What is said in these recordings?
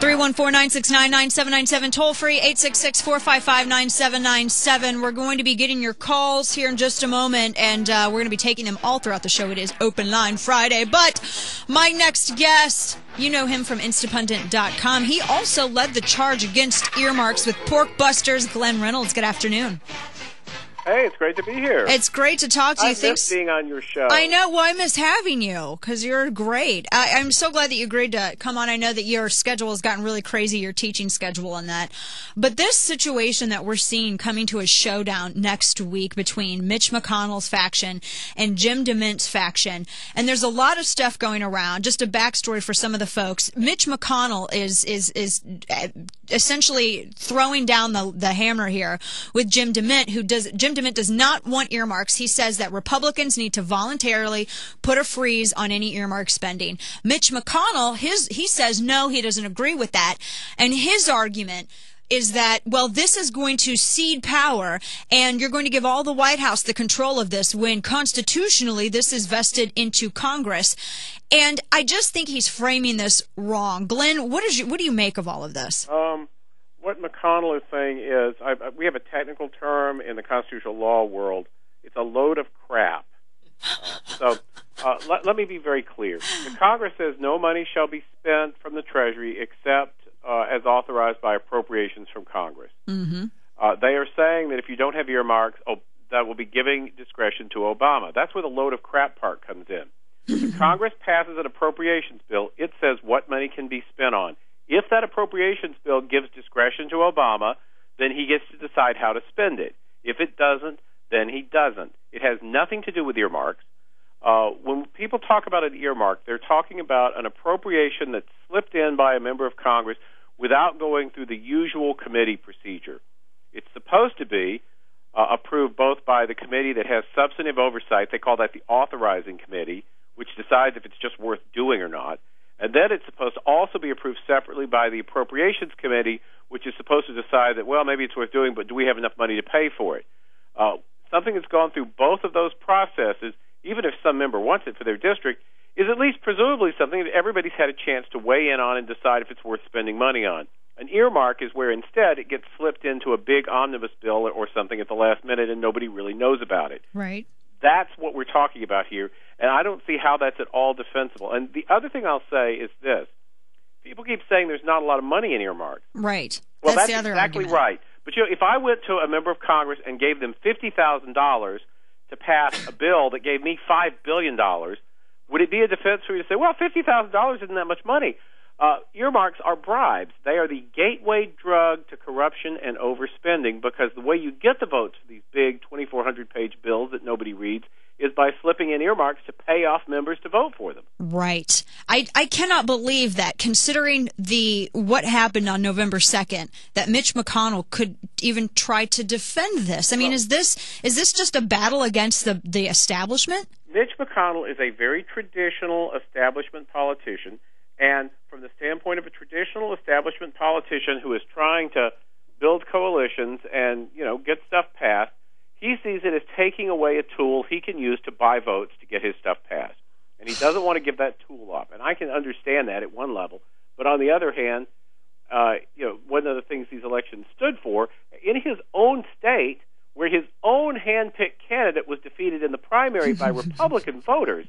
314-969-9797, toll free, 866-455-9797. We're going to be getting your calls here in just a moment, and we're going to be taking them all throughout the show. It is Open Line Friday. But my next guest, you know him from InstaPundit.com. He also led the charge against earmarks with Pork Busters Glenn Reynolds. Good afternoon. Hey, it's great to be here. It's great to talk to you. I miss being on your show. I know. Well, I miss having you because you're great. I'm so glad that you agreed to come on. I know that your schedule has gotten really crazy, your teaching schedule and that. But this situation that we're seeing coming to a showdown next week between Mitch McConnell's faction and Jim DeMint's faction, and there's a lot of stuff going around. Just a backstory for some of the folks. Mitch McConnell is essentially throwing down the hammer here with Jim DeMint, Jim DeMint does not want earmarks. He says that Republicans need to voluntarily put a freeze on any earmark spending. Mitch McConnell, he says no, he doesn't agree with that. And his argument is that, well, this is going to cede power, and you're going to give all the White House the control of this when constitutionally this is vested into Congress. And I just think he's framing this wrong. Glenn, what do you make of all of this? What McConnell is saying is, we have a technical term in the constitutional law world. It's a load of crap. Let me be very clear. The Congress says no money shall be spent from the Treasury except as authorized by appropriations from Congress. Mm-hmm. They are saying that if you don't have earmarks, that will be giving discretion to Obama. That's where the load of crap part comes in. If Congress passes an appropriations bill, it says what money can be spent on. If that appropriations bill gives discretion to Obama, then he gets to decide how to spend it. If it doesn't, then he doesn't. It has nothing to do with earmarks. When people talk about an earmark, they're talking about an appropriation that's slipped in by a member of Congress without going through the usual committee procedure. It's supposed to be approved both by the committee that has substantive oversight. They call that the authorizing committee, which decides if it's just worth doing or not. And then it's supposed to also be approved separately by the Appropriations Committee, which is supposed to decide that, well, maybe it's worth doing, but do we have enough money to pay for it? Something that's gone through both of those processes, even if some member wants it for their district, is at least presumably something that everybody's had a chance to weigh in on and decide if it's worth spending money on. An earmark is where instead it gets slipped into a big omnibus bill or something at the last minute and nobody really knows about it. Right. That's what we're talking about here, and I don't see how that's at all defensible. And the other thing I'll say is this. People keep saying there's not a lot of money in earmarks. Right. Well, that's the other exactly argument. right. But if I went to a member of Congress and gave them $50,000 to pass a bill that gave me $5 billion, would it be a defense for you to say, well, $50,000 isn't that much money? Earmarks are bribes. They are the gateway drug to corruption and overspending because the way you get the votes for these big 2,400-page bills that nobody reads is by slipping in earmarks to pay off members to vote for them. Right. I cannot believe that, considering what happened on November 2nd, that Mitch McConnell could even try to defend this. I mean, is this just a battle against the establishment? Mitch McConnell is a very traditional establishment politician. And from the standpoint of a traditional establishment politician who is trying to build coalitions and, get stuff passed, he sees it as taking away a tool he can use to buy votes to get his stuff passed. And he doesn't want to give that tool up. And I can understand that at one level. But on the other hand, one of the things these elections stood for, in his own state, where his own hand-picked candidate was defeated in the primary by Republican voters,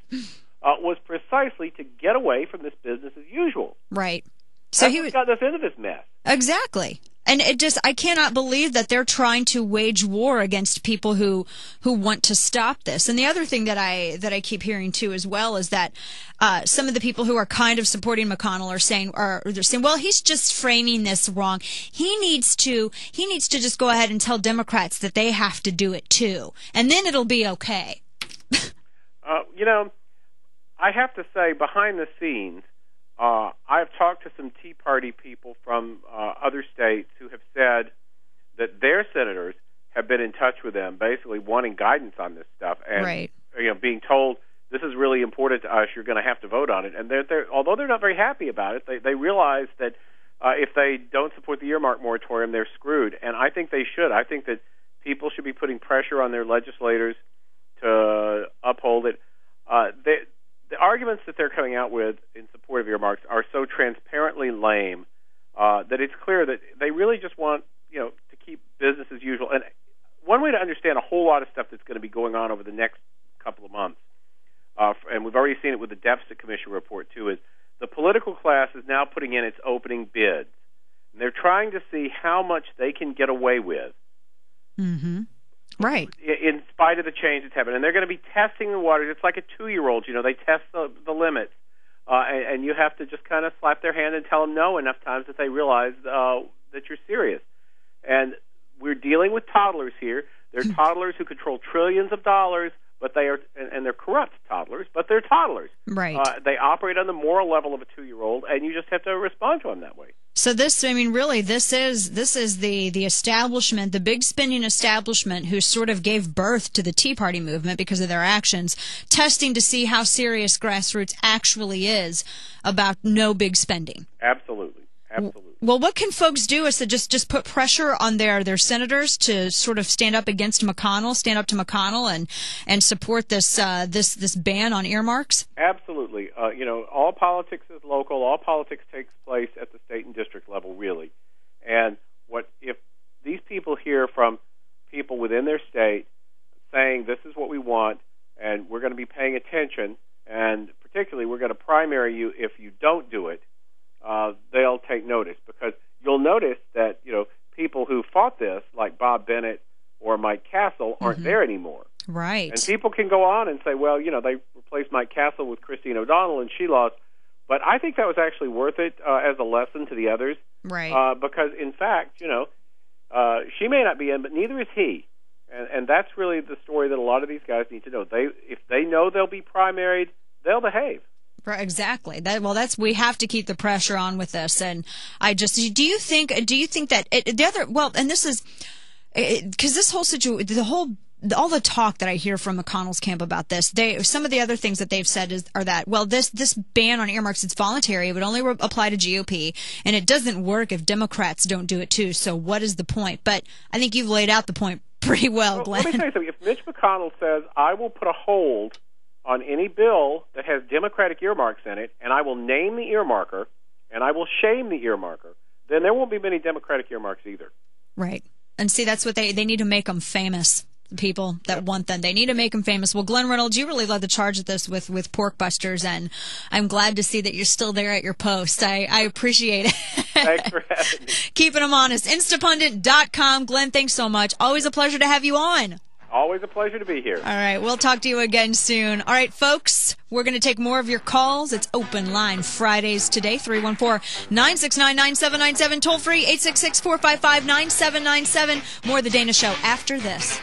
was precisely to get away from this business as usual. Right. So That's what got us into this mess. Exactly. And I cannot believe that they're trying to wage war against people who want to stop this. And the other thing that I keep hearing too as well is that some of the people who are kind of supporting McConnell are saying, well, he's just framing this wrong. He needs to just go ahead and tell Democrats that they have to do it too, and then it'll be okay. I have to say, behind the scenes, I've talked to some Tea Party people from other states who have said that their senators have been in touch with them, basically wanting guidance on this stuff, and right. Being told this is really important to us. You're going to have to vote on it. And although they're not very happy about it, they realize that if they don't support the earmark moratorium, they're screwed. And I think they should. I think that people should be putting pressure on their legislators to uphold it. The arguments that they're coming out with in support of earmarks are so transparently lame that it's clear that they really just want, to keep business as usual. And one way to understand a whole lot of stuff that's going to be going on over the next couple of months, and we've already seen it with the Deficit Commission report too, is the political class is now putting in its opening bids. And they're trying to see how much they can get away with. Mm-hmm. Right. In spite of the change that's happened. And they're going to be testing the waters. It's like a 2-year-old, they test the limits. And you have to just kind of slap their hand and tell them no enough times that they realize that you're serious. And we're dealing with toddlers here. They're toddlers who control trillions of dollars, but they're corrupt toddlers, but they're toddlers. Right. They operate on the moral level of a 2-year-old, and you just have to respond to them that way. So this is the establishment, the big spending establishment who sort of gave birth to the Tea Party movement because of their actions, testing to see how serious grassroots actually is about no big spending. Absolutely. Well, what can folks do is to just put pressure on their senators to sort of stand up to McConnell and support this ban on earmarks? Absolutely. All politics is local. All politics takes place at the state and district level, really. And if these people hear from people within their state saying this is what we want and we're going to be paying attention, and particularly we're going to primary you if you don't do it, they'll take notice, because you'll notice that people who fought this, like Bob Bennett or Mike Castle, aren't there anymore. Right. And people can go on and say, well, they replaced Mike Castle with Christine O'Donnell and she lost. But I think that was actually worth it as a lesson to the others. Right. Because, in fact, she may not be in, but neither is he. And that's really the story that a lot of these guys need to know. If they know they'll be primaried, they'll behave. Right, exactly. We have to keep the pressure on with this. And do you think that and this is, because this whole situation, all the talk that I hear from McConnell's camp about this, some of the other things that they've said are that, this ban on earmarks, it's voluntary. It would only apply to GOP, and it doesn't work if Democrats don't do it too. So what is the point? But I think you've laid out the point pretty well, Glenn. Let me tell you something. If Mitch McConnell says, I will put a hold on any bill that has Democratic earmarks in it, and I will name the earmarker, and I will shame the earmarker, then there won't be many Democratic earmarks either. Right. And see, that's what they need to make them famous. People that want them, they need to make them famous. Well, Glenn Reynolds, you really led the charge at this with Pork Busters, and I'm glad to see that you're still there at your post. I appreciate it. Thanks for having me. Keeping them honest. Instapundit.com. Glenn, thanks so much. Always a pleasure to have you on. Always a pleasure to be here. All right, we'll talk to you again soon. All right, folks, we're going to take more of your calls. It's Open Line Fridays today, 314-969-9797, toll free, 866-455-9797. More of The Dana Show after this.